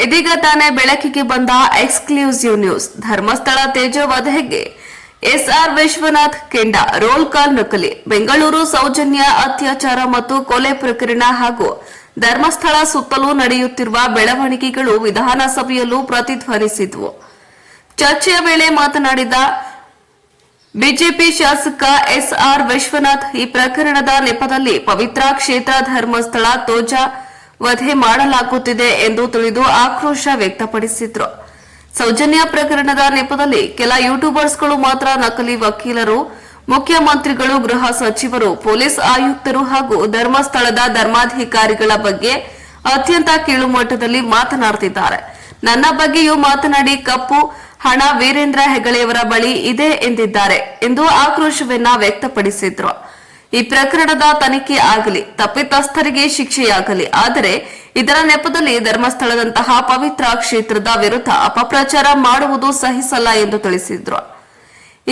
ಇದೀಗ ತಾನೇ ಬೆಳಕಿಗೆ ಬಂದ ಎಕ್ಸ್ಕ್ಲೂಸಿವ್ ನ್ಯೂಸ್. ಧರ್ಮಸ್ಥಳ ತೇಜೋವಧೆಗೆ ಎಸ್ಆರ್ ವಿಶ್ವನಾಥ್ ಕೆಂಡ ರೋಲ್ ಕಾಲ್ ನಕಲಿ. ಬೆಂಗಳೂರು ಸೌಜನ್ಯ ಅತ್ಯಾಚಾರ ಮತ್ತು ಕೊಲೆ ಪ್ರಕರಣ ಹಾಗೂ ಧರ್ಮಸ್ಥಳ ಸುತ್ತಲೂ ನಡೆಯುತ್ತಿರುವ ಬೆಳವಣಿಗೆಗಳು ವಿಧಾನಸಭೆಯಲ್ಲೂ ಪ್ರತಿಧ್ವನಿಸಿದ್ವು. ಚರ್ಚೆಯ ವೇಳೆ ಮಾತನಾಡಿದ ಬಿಜೆಪಿ ಶಾಸಕ ಎಸ್ಆರ್ ವಿಶ್ವನಾಥ್, ಈ ಪ್ರಕರಣದ ನೆಪದಲ್ಲಿ ಪವಿತ್ರ ಕ್ಷೇತ್ರ ಧರ್ಮಸ್ಥಳ ತೇಜೋವಧೆ ಮಾಡಲಾಗುತ್ತಿದೆ ಎಂದು ತಿಳಿದು ಆಕ್ರೋಶ ವ್ಯಕ್ತಪಡಿಸಿದ್ರು. ಸೌಜನ್ಯ ಪ್ರಕರಣದ ನೆಪದಲ್ಲಿ ಕೆಲ ಯೂಟ್ಯೂಬರ್ಸ್ಗಳು ಮಾತ್ರ ನಕಲಿ ವಕೀಲರು, ಮುಖ್ಯಮಂತ್ರಿಗಳು, ಗೃಹ ಸಚಿವರು, ಪೊಲೀಸ್ ಆಯುಕ್ತರು ಹಾಗೂ ಧರ್ಮಸ್ಥಳದ ಧರ್ಮಾಧಿಕಾರಿಗಳ ಬಗ್ಗೆ ಅತ್ಯಂತ ಕೀಳುಮಟ್ಟದಲ್ಲಿ ಮಾತನಾಡುತ್ತಿದ್ದಾರೆ. ನನ್ನ ಬಗ್ಗೆಯೂ ಮಾತನಾಡಿ ಕಪ್ಪು ಹಣ ವೀರೇಂದ್ರ ಹೆಗಡೆಯವರ ಬಳಿ ಇದೆ ಎಂದಿದ್ದಾರೆ ಎಂದು ಆಕ್ರೋಶವನ್ನ ವ್ಯಕ್ತಪಡಿಸಿದ್ರು. ಈ ಪ್ರಕರಣದ ತನಿಖೆ ಆಗಲಿ, ತಪ್ಪಿತಸ್ಥರಿಗೆ ಶಿಕ್ಷೆಯಾಗಲಿ, ಆದರೆ ಇದರ ನೆಪದಲ್ಲಿ ಧರ್ಮಸ್ಥಳದಂತಹ ಪವಿತ್ರ ಕ್ಷೇತ್ರದ ವಿರುದ್ಧ ಅಪಪ್ರಚಾರ ಮಾಡುವುದು ಸಹಿಸಲ್ಲ ಎಂದು ತಿಳಿಸಿದ್ರು.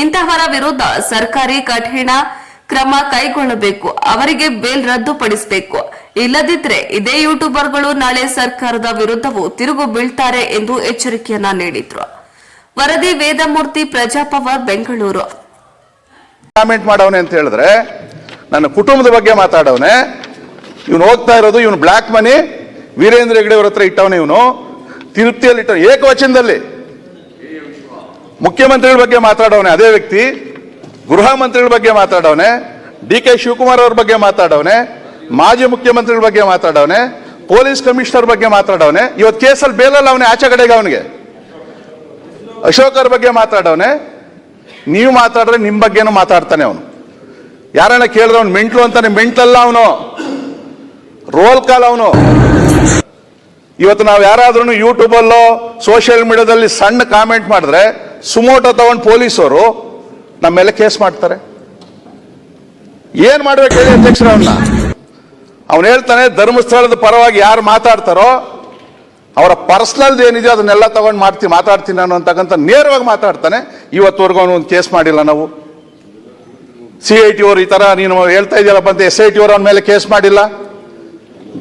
ಇಂತಹವರ ವಿರುದ್ಧ ಸರ್ಕಾರಿ ಕಠಿಣ ಕ್ರಮ ಕೈಗೊಳ್ಳಬೇಕು, ಅವರಿಗೆ ಬೇಲ್ ರದ್ದುಪಡಿಸಬೇಕು. ಇಲ್ಲದಿದ್ದರೆ ಇದೇ ಯೂಟ್ಯೂಬರ್ಗಳು ನಾಳೆ ಸರ್ಕಾರದ ವಿರುದ್ಧವೂ ತಿರುಗು ಬೀಳ್ತಾರೆ ಎಂದು ಎಚ್ಚರಿಕೆಯನ್ನ ನೀಡಿದ್ರು. ವರದಿ ವೇದಮೂರ್ತಿ, ಪ್ರಜಾಪವರ್, ಬೆಂಗಳೂರು. ಕಾಮೆಂಟ್ ಮಾಡವನೆ ಅಂತ ಹೇಳಿದ್ರೆ ನನ್ನ ಕುಟುಂಬದ ಬಗ್ಗೆ ಮಾತಾಡವನೆ. ಇವನು ಹೋಗ್ತಾ ಇರೋದು, ಇವನು ಬ್ಲಾಕ್ ಮನಿ ವೀರೇಂದ್ರ ಹೆಗಡೆ ಅವರ ಹತ್ರ ಇಟ್ಟವನೆ. ಇವನು ತಿರುಪ್ತಿಯಲ್ಲಿ ಇಟ್ಟ ಏಕವಚನದಲ್ಲಿ ಮುಖ್ಯಮಂತ್ರಿಗಳ ಬಗ್ಗೆ ಮಾತಾಡವನೆ. ಅದೇ ವ್ಯಕ್ತಿ ಗೃಹ ಮಂತ್ರಿಗಳ ಬಗ್ಗೆ ಮಾತಾಡವನೆ, ಡಿ.ಕೆ. ಶಿವಕುಮಾರ್ ಅವ್ರ ಬಗ್ಗೆ ಮಾತಾಡವನೆ, ಮಾಜಿ ಮುಖ್ಯಮಂತ್ರಿಗಳ ಬಗ್ಗೆ ಮಾತಾಡವನೆ, ಪೊಲೀಸ್ ಕಮಿಷನರ್ ಬಗ್ಗೆ ಮಾತಾಡವನೆ. ಇವತ್ತು ಕೇಸಲ್ಲಿ ಬೇಲಲ್ಲ ಅವನೇ, ಆಚೆ ಕಡೆಗೆ ಅವನಿಗೆ ಅಶೋಕ್ ಅವ್ರ ಬಗ್ಗೆ ಮಾತಾಡವನೆ. ನೀವು ಮಾತಾಡಿದ್ರೆ ನಿಮ್ಮ ಬಗ್ಗೆನೂ ಮಾತಾಡ್ತಾನೆ ಅವನು. ಯಾರನ್ನ ಕೇಳಿದ್ರೆ ಅವನು ಮೆಂಟ್ಲು ಅಂತಾನೆ. ಮೆಂಟ್ಲಲ್ಲ ಅವನು, ರೋಲ್ ಕಾಲ್ ಅವನು. ಇವತ್ತು ನಾವು ಯಾರಾದ್ರೂ ಯೂಟ್ಯೂಬಲ್ಲೋ ಸೋಷಿಯಲ್ ಮೀಡಿಯಾದಲ್ಲಿ ಸಣ್ಣ ಕಾಮೆಂಟ್ ಮಾಡಿದ್ರೆ ಸುಮೋಟೋ ತಗೊಂಡು ಪೊಲೀಸರು ನಮ್ಮ ಮೇಲೆ ಕೇಸ್ ಮಾಡ್ತಾರೆ. ಏನ್ ಮಾಡ್ಬೇಕು ಹೇಳಿ ಅಧ್ಯಕ್ಷರ? ಅವನು ಹೇಳ್ತಾನೆ ಧರ್ಮಸ್ಥಳದ ಪರವಾಗಿ ಯಾರು ಮಾತಾಡ್ತಾರೋ ಅವರ ಪರ್ಸನಲ್ ಏನಿದೆ ಅದನ್ನೆಲ್ಲ ತಗೊಂಡು ಮಾತಾಡ್ತೀನಿ ನಾನು ಅಂತಕ್ಕಂಥ ನೇರವಾಗಿ ಮಾತಾಡ್ತಾನೆ. ಇವತ್ತುವರೆಗೂ ಅವನು ಒಂದು ಕೇಸ್ ಮಾಡಿಲ್ಲ. ನಾವು CIT ಅವರು ಈ ತರ ನೀನು ಹೇಳ್ತಾ ಇದೆಯಲ್ಲಪ್ಪ ಅಂತ SIT ಅವರು ಅವನ ಮೇಲೆ ಕೇಸ್ ಮಾಡಿಲ್ಲ.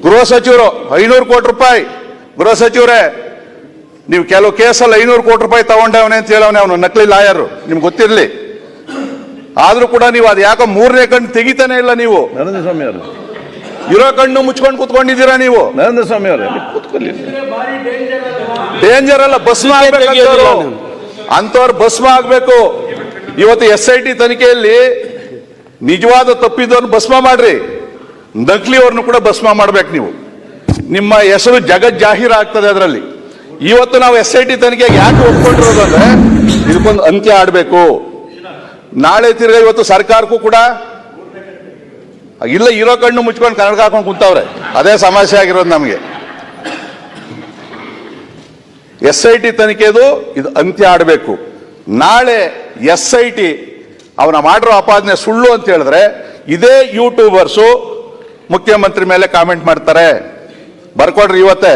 ಗೃಹ ಸಚಿವರು 500 ಕೋಟಿ ರೂಪಾಯಿ, ಗೃಹ ಸಚಿವರೇ ನೀವು ಕೆಲವು ಕೇಸಲ್ಲಿ 500 ಕೋಟಿ ರೂಪಾಯಿ ತಗೊಂಡವನೆ ಅಂತ ಹೇಳವನೆ. ಅವನು ನಕಲಿ ಲಾಯರ್, ನಿಮ್ಗೆ ಗೊತ್ತಿರಲಿ. ಆದ್ರೂ ಕೂಡ ನೀವು ಅದು ಯಾಕೋ ಮೂರನೇ ಕಣ್ಣು ತೆಗಿತಾನೆ ಇಲ್ಲ. ನೀವು ನರೇಂದ್ರ ಸ್ವಾಮಿ ಅವರು ಇರೋ ಕಣ್ಣು ಮುಚ್ಕೊಂಡು ಕುತ್ಕೊಂಡಿದ್ದೀರಾ ನೀವು. ನರೇಂದ್ರ ಸ್ವಾಮಿ ಅವರೇ ಕೂತ್ಕೊಳ್ಳಿ. ಡೇಂಜರ್ ಅಲ್ಲ, ಭಸ್ಮ ಆಗ್ಬೇಕು ಅಂತವ್ರು, ಭಸ್ಮ ಆಗ್ಬೇಕು. ಇವತ್ತು SIT ತನಿಖೆಯಲ್ಲಿ ನಿಜವಾದ ತಪ್ಪಿದವ್ರನ್ನ ಭಸ್ಮ ಮಾಡ್ರಿ, ನಕಲಿ ಅವ್ರನ್ನು ಕೂಡ ಭಸ್ಮ ಮಾಡ್ಬೇಕು. ನೀವು ನಿಮ್ಮ ಹೆಸರು ಜಗತ್ ಜಾಹೀರ್ ಆಗ್ತದೆ ಅದರಲ್ಲಿ. ಇವತ್ತು ನಾವು SIT ತನಿಖೆಗೆ ಯಾಕೆ ಒಪ್ಕೊಂಡಿರೋದು ಅಂದ್ರೆ ಇದಕ್ಕೊಂದು ಅಂತ್ಯ ಆಡ್ಬೇಕು. ನಾಳೆ ತಿರ್ಗ ಇವತ್ತು ಸರ್ಕಾರಕ್ಕೂ ಕೂಡ ಇಲ್ಲ, ಇರೋ ಕಣ್ಣು ಮುಚ್ಕೊಂಡು ಕನ್ನಡ ಹಾಕೊಂಡು ಕುಂತವ್ರೆ. ಅದೇ ಸಮಸ್ಯೆ ಆಗಿರೋದು ನಮಗೆ. SIT ತನಿಖೆದು ಇದು ಅಂತ್ಯ ಆಡಬೇಕು. ನಾಳೆ SIT ಅವನ ಮಾಡಿರೋ ಅಪಾದನೆ ಸುಳ್ಳು ಅಂತ ಹೇಳಿದ್ರೆ ಇದೇ ಯೂಟ್ಯೂಬರ್ಸು ಮುಖ್ಯಮಂತ್ರಿ ಮೇಲೆ ಕಾಮೆಂಟ್ ಮಾಡ್ತಾರೆ. ಬರ್ಕೊಡ್ರಿ, ಇವತ್ತೇ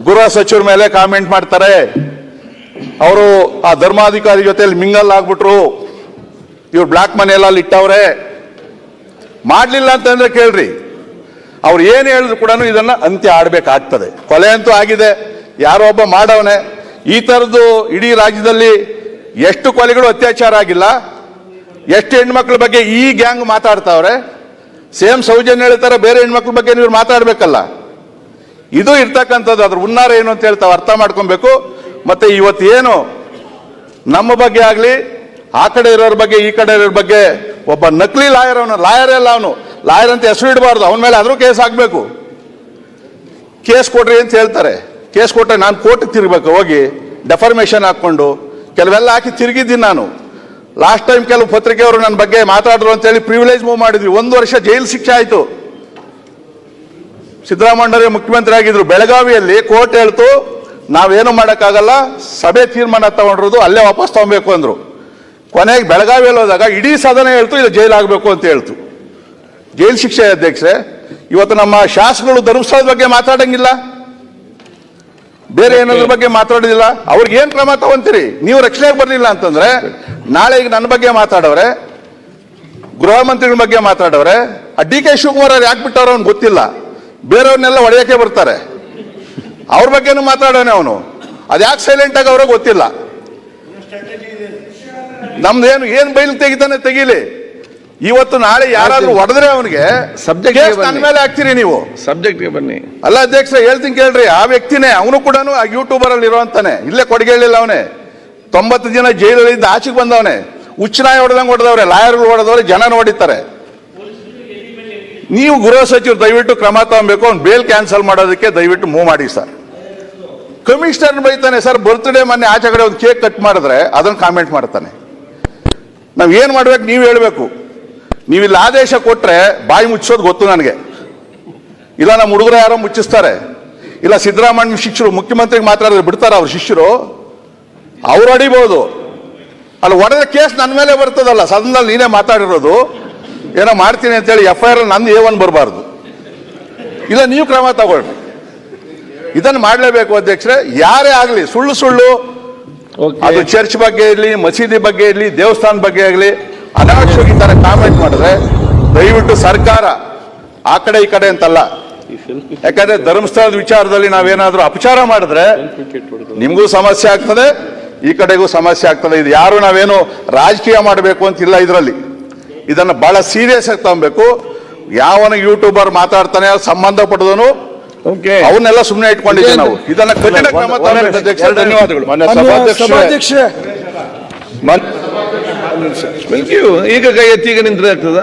ಗೃಹ ಸಚಿವರ ಮೇಲೆ ಕಾಮೆಂಟ್ ಮಾಡ್ತಾರೆ. ಅವರು ಆ ಧರ್ಮಾಧಿಕಾರಿ ಜೊತೆಲಿ ಮಿಂಗಲ್ ಆಗ್ಬಿಟ್ರು, ಇವ್ರು ಬ್ಲಾಕ್ ಮನೆಯಲ್ಲಿ ಇಟ್ಟವ್ರೆ. ಮಾಡ್ಲಿಲ್ಲ ಅಂತಂದ್ರೆ ಕೇಳ್ರಿ, ಅವ್ರು ಏನ್ ಹೇಳಿದ್ರು ಕೂಡ ಇದನ್ನ ಅಂತ್ಯ ಆಡ್ಬೇಕಾಗ್ತದೆ. ಕೊಲೆ ಅಂತೂ ಆಗಿದೆ, ಯಾರೋ ಒಬ್ಬ ಮಾಡವನೆ. ಈ ತರದ್ದು ಇಡೀ ರಾಜ್ಯದಲ್ಲಿ ಎಷ್ಟು ಕೊಲೆಗಳು, ಅತ್ಯಾಚಾರ ಆಗಿಲ್ಲ? ಎಷ್ಟು ಹೆಣ್ಮಕ್ಳ ಬಗ್ಗೆ ಈ ಗ್ಯಾಂಗ್ ಮಾತಾಡ್ತಾವ್ರೆ? ಸೇಮ್ ಸೌಜನ್ಯ ಹೇಳ್ತಾರೆ, ಬೇರೆ ಹೆಣ್ಮಕ್ಳ ಬಗ್ಗೆ ನೀವು ಮಾತಾಡ್ಬೇಕಲ್ಲ. ಇದು ಇರ್ತಕ್ಕಂಥದ್ದು, ಅದ್ರ ಉನ್ನಾರ ಏನು ಅಂತ ಹೇಳ್ತಾವೆ, ಅರ್ಥ ಮಾಡ್ಕೊಬೇಕು. ಮತ್ತೆ ಇವತ್ತೇನು ನಮ್ಮ ಬಗ್ಗೆ ಆಗ್ಲಿ, ಆ ಕಡೆ ಇರೋರ ಬಗ್ಗೆ ಈ ಕಡೆ ಇರೋರ ಬಗ್ಗೆ ಒಬ್ಬ ನಕಲಿ ಲಾಯರ್, ಅವನು ಲಾಯರ್ ಅಲ್ಲ, ಅವನು ಲಾಯರ್ ಅಂತ ಹೆಸರು ಇಡಬಾರ್ದು. ಅವನ ಮೇಲೆ ಆದ್ರೂ ಕೇಸ್ ಆಗ್ಬೇಕು. ಕೇಸ್ ಕೊಡ್ರಿ ಅಂತ ಹೇಳ್ತಾರೆ. ಕೇಸ್ ಕೊಟ್ಟರೆ ನಾನು ಕೋರ್ಟಿಗೆ ತಿರ್ಬೇಕು, ಹೋಗಿ ಡೆಫರ್ಮೇಷನ್ ಹಾಕೊಂಡು ಕೆಲವೆಲ್ಲ ಹಾಕಿ ತಿರುಗಿದ್ದೀನಿ ನಾನು. ಲಾಸ್ಟ್ ಟೈಮ್ ಕೆಲವು ಪತ್ರಿಕೆಯವರು ನನ್ನ ಬಗ್ಗೆ ಮಾತಾಡಿದ್ರು ಅಂತೇಳಿ ಪ್ರಿವಿಲೇಜ್ ಮೂವ್ ಮಾಡಿದ್ವಿ. 1 ವರ್ಷ ಜೈಲು ಶಿಕ್ಷೆ ಆಯಿತು. ಸಿದ್ದರಾಮಯ್ಯ ಮುಖ್ಯಮಂತ್ರಿ ಆಗಿದ್ರು. ಬೆಳಗಾವಿಯಲ್ಲಿ ಕೋರ್ಟ್ ಹೇಳ್ತು ನಾವೇನು ಮಾಡೋಕ್ಕಾಗಲ್ಲ, ಸಭೆ ತೀರ್ಮಾನ ತಗೊಂಡಿರೋದು ಅಲ್ಲೇ ವಾಪಸ್ ತಗೊಬೇಕು ಅಂದ್ರು. ಕೊನೆಗೆ ಬೆಳಗಾವಿಯಲ್ಲಿ ಹೋದಾಗ ಇಡೀ ಸದನ ಹೇಳ್ತು ಇದು ಜೈಲು ಆಗಬೇಕು ಅಂತ ಹೇಳ್ತು. ಜೈಲು ಶಿಕ್ಷೆ. ಅಧ್ಯಕ್ಷರೇ, ಇವತ್ತು ನಮ್ಮ ಶಾಸಕರು ಧರ್ಮಸ್ಥಳದ ಬಗ್ಗೆ ಮಾತಾಡಂಗಿಲ್ಲ, ಬೇರೆ ಏನಾದ್ರ ಬಗ್ಗೆ ಮಾತಾಡೋದಿಲ್ಲ. ಅವ್ರಿಗೆ ಏನ್ ಕ್ರಮ ತಗೊಂತೀರಿ? ನೀವು ರಕ್ಷಣೆಗೆ ಬರಲಿಲ್ಲ ಅಂತಂದ್ರೆ ನಾಳೆ ಈಗ ನನ್ನ ಬಗ್ಗೆ ಮಾತಾಡವ್ರೆ, ಗೃಹ ಮಂತ್ರಿಗಳ ಬಗ್ಗೆ ಮಾತಾಡವ್ರೆ. ಆ ಡಿ.ಕೆ. ಶಿವಕುಮಾರ್ ಅವ್ರು ಯಾಕೆ ಬಿಟ್ಟವ್ರು ಅವ್ನು ಗೊತ್ತಿಲ್ಲ. ಬೇರೆಯವ್ರನ್ನೆಲ್ಲ ಹೊಡೆಯಕ್ಕೆ ಬರ್ತಾರೆ. ಅವ್ರ ಬಗ್ಗೆನೂ ಮಾತಾಡೋನೆ ಅವನು. ಅದ್ಯಾಕೆ ಸೈಲೆಂಟ್ ಆಗಿ ಅವ್ರಿಗೆ ಗೊತ್ತಿಲ್ಲ. ನಮ್ದೇನು ಏನ್ ಬೈಲ್ ತೆಗಿತಾನೆ ತೆಗೀಲಿ. ಇವತ್ತು ನಾಳೆ ಯಾರಾದ್ರೂ ಹೊಡೆದ್ರೆ ಅವನಿಗೆ Subject ಗೆ ಬನ್ನಿ. ನನ್ನ ಮೇಲೆ ಹಾಕ್ತೀರಿ ನೀವು. ಸಬ್ಜೆಕ್ಟ್ಗೆ ಬನ್ನಿ. ಅಲ್ಲ ಅಧ್ಯಕ್ಷ, ಹೇಳ್ತೀನಿ ಕೇಳ್ರಿ, ಆ ವ್ಯಕ್ತಿನೇ ಅವನು ಕೂಡ ಯೂಟ್ಯೂಬರ್ ಅಲ್ಲಿ ಇರುವಂತಾನೆ. ಇಲ್ಲೇ ಕೊಡಗೇಳಿಲ್ಲ ಅವನೇ 90 ದಿನ ಜೈಲಲ್ಲಿದ್ದ ಆಚೆಗೆ ಬಂದವನೇ. ಉಚ್ಚನಾಯಿ ಹೊಡೆದಂಗೆ ಹೊಡೆದವ್ರೆ, ಲಾಯರ್ಗಳು ಹೊಡೆದವ್ರೆ, ಜನ ನೋಡಿತಾರೆ. ನೀವು ಗೃಹ ಸಚಿವರು ದಯವಿಟ್ಟು ಕ್ರಮ ತಗೊಬೇಕು. ಅವ್ನು ಬೇಲ್ ಕ್ಯಾನ್ಸಲ್ ಮಾಡೋದಕ್ಕೆ ದಯವಿಟ್ಟು ಮೂವ್ ಮಾಡಿ ಸರ್. ಕಮಿಷನರ್ ಬೈತಾನೆ ಸರ್, ಬರ್ತ್ಡೇ ಮೊನ್ನೆ ಆಚೆ ಕಡೆ ಒಂದು ಕೇಕ್ ಕಟ್ ಮಾಡಿದ್ರೆ ಅದನ್ನು ಕಾಮೆಂಟ್ ಮಾಡ್ತಾನೆ. ನಾವ್ ಏನ್ ಮಾಡ್ಬೇಕು ನೀವು ಹೇಳ್ಬೇಕು. ನೀವು ಇಲ್ಲಿ ಆದೇಶ ಕೊಟ್ರೆ ಬಾಯಿ ಮುಚ್ಚೋದು ಗೊತ್ತು ನನಗೆ. ಇಲ್ಲ ನಮ್ಮ ಹುಡುಗರು ಯಾರೋ ಮುಚ್ಚಿಸ್ತಾರೆ. ಇಲ್ಲ ಸಿದ್ದರಾಮಯ್ಯ ಶಿಷ್ಯರು ಮುಖ್ಯಮಂತ್ರಿಗೆ ಮಾತಾಡಿದ್ರೆ ಬಿಡ್ತಾರ ಅವ್ರ ಶಿಷ್ಯರು? ಅವ್ರು ಹೊಡಿಬಹುದು. ಅಲ್ಲಿ ಹೊಡೆದ ಕೇಸ್ ನನ್ನ ಮೇಲೆ ಬರ್ತದಲ್ಲ, ಸದನದಲ್ಲಿ ನೀನೇ ಮಾತಾಡಿರೋದು. ಏನೋ ಮಾಡ್ತೀನಿ ಅಂತೇಳಿ FIR ನಂದು A1 ಬರಬಾರ್ದು. ಇಲ್ಲ ನೀವು ಕ್ರಮ ತಗೊಳ್ರಿ. ಇದನ್ನು ಮಾಡಲೇಬೇಕು ಅಧ್ಯಕ್ಷರೇ. ಯಾರೇ ಆಗಲಿ ಸುಳ್ಳು ಸುಳ್ಳು, ಅದು ಚರ್ಚ್ ಬಗ್ಗೆ ಇರಲಿ, ಮಸೀದಿ ಬಗ್ಗೆ ಇರಲಿ, ದೇವಸ್ಥಾನ ಬಗ್ಗೆ ಆಗಲಿ ಅನಾವಶ್ಯಕ ಈ ತರ ಕಾಮೆಂಟ್ ಮಾಡಿದ್ರೆ ದಯವಿಟ್ಟು ಸರ್ಕಾರ ಆ ಕಡೆ ಈ ಕಡೆ ಅಂತಲ್ಲ. ಯಾಕಂದ್ರೆ ಧರ್ಮಸ್ಥಳದ ವಿಚಾರದಲ್ಲಿ ನಾವೇನಾದ್ರೂ ಅಪಚಾರ ಮಾಡಿದ್ರೆ ನಿಮಗೂ ಸಮಸ್ಯೆ ಆಗ್ತದೆ, ಈ ಕಡೆಗೂ ಸಮಸ್ಯೆ ಆಗ್ತದೆ. ಇದು ಯಾರು ನಾವೇನು ರಾಜಕೀಯ ಮಾಡಬೇಕು ಅಂತಿಲ್ಲ ಇದರಲ್ಲಿ. ಇದನ್ನ ಬಹಳ ಸೀರಿಯಸ್ ಆಗಿ ತಗೊಬೇಕು. ಯಾವನ ಯೂಟ್ಯೂಬರ್ ಮಾತಾಡ್ತಾನೆ ಸಂಬಂಧಪಟ್ಟದನು ಓಕೆ, ಅವನ್ನೆಲ್ಲ ಸುಮ್ಮನೆ ಇಟ್ಕೊಂಡಿದ್ದೇವೆ ನಾವು. ಇದನ್ನ ಕಠಿಣ ಕ್ರಮ ತಗೊಳ್ಬೇಕು ಅಧ್ಯಕ್ಷರೇ. ಧನ್ಯವಾದಗಳು. ಈಗ ಕೈ ಎತ್ತಿ ಈಗ ನಿಂತ್ರೆ ಆಗ್ತದ?